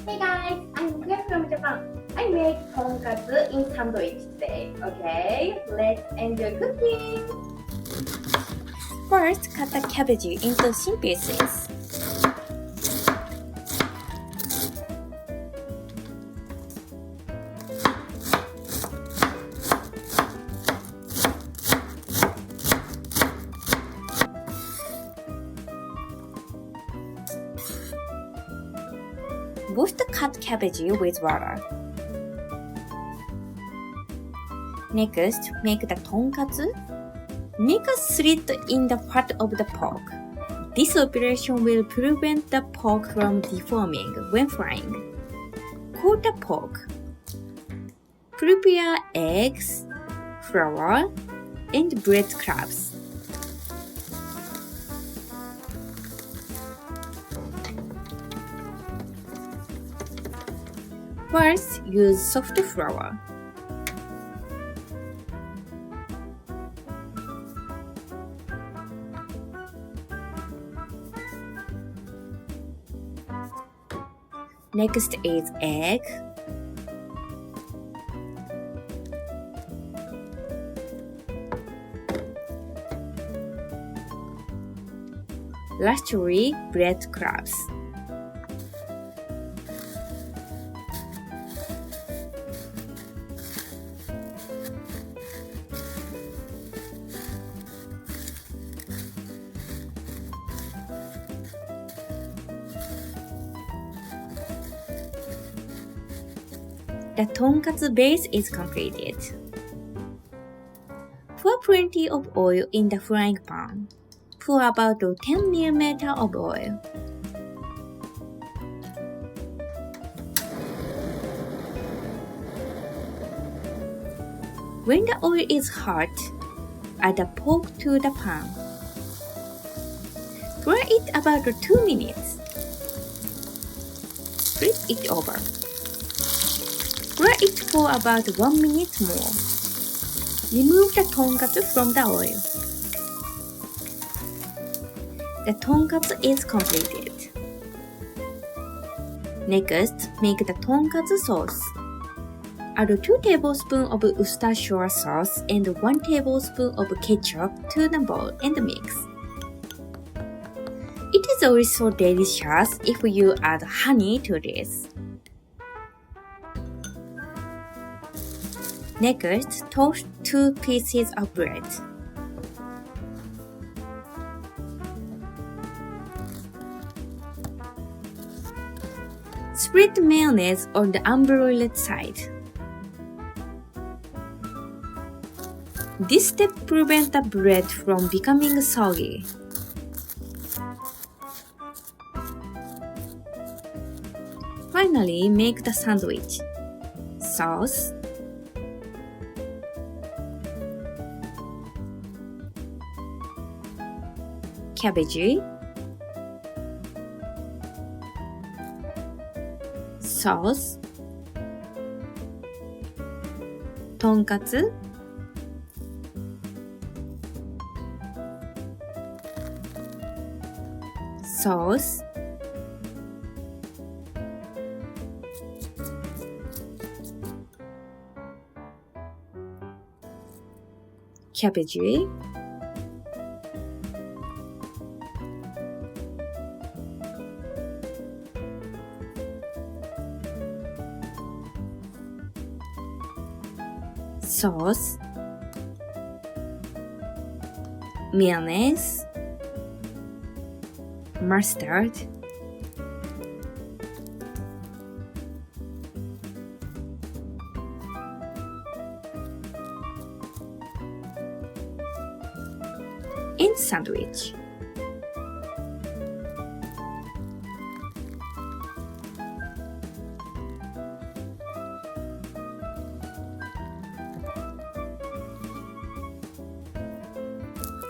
Hey guys, I'm Kuyo from Japan. I make tonkatsu in sandwich today. Okay, let's enjoy cooking. First, cut the cabbage into thin pieces. Wash the cut cabbage with water. Next, make the tonkatsu. Make a slit in the fat of the pork. This operation will prevent the pork from deforming when frying. Coat the pork. Prepare eggs, flour, and breadcrumbs. First, use soft flour. Next is egg. Lastly, breadcrumbs. The tonkatsu base is completed. Pour plenty of oil in the frying pan. Pour about 10 mm of oil. When the oil is hot, add the pork to the pan. Fry it about 2 minutes. Flip it over. Fry it for about 1 minute more. Remove the tonkatsu from the oil. The tonkatsu is completed. Next, make the tonkatsu sauce. Add 2 tablespoons of Worcestershire sauce and 1 tablespoon of ketchup to the bowl and mix. It is also delicious if you add honey to this. Next, toast 2 pieces of bread. Spread mayonnaise on the unbroiled side. This step prevents the bread from becoming soggy. Finally, make the sandwich. Sauce, cabbage, sauce, tonkatsu, sauce, cabbage, sauce, mayonnaise, mustard, and sandwich.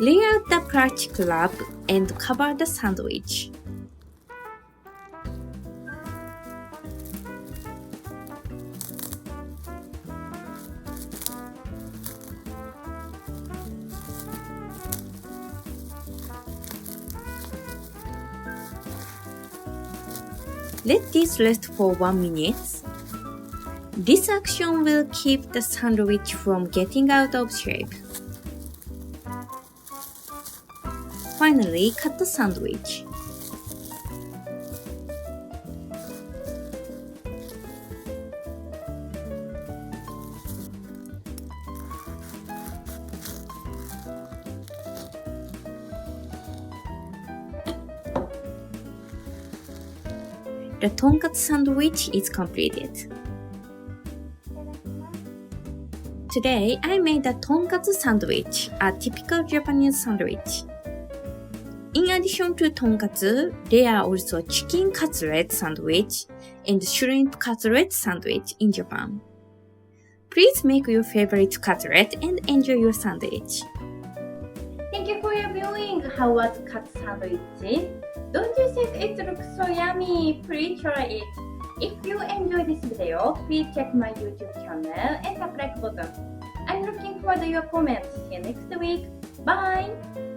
Lay out the plastic wrap and cover the sandwich. Let this rest for 1 minute. This action will keep the sandwich from getting out of shape. Finally, cut the sandwich. The tonkatsu sandwich is completed. Today, I made a tonkatsu sandwich, a typical Japanese sandwich. In addition to tonkatsu, there are also chicken cutlet sandwich and shrimp cutlet sandwich in Japan. Please make your favorite cutlet and enjoy your sandwich. Thank you for your viewing. How was cut sandwich? Don't you think it looks so yummy? Please try it. If you enjoyed this video, please check my YouTube channel and the like button. I'm looking forward to your comments. See you next week. Bye!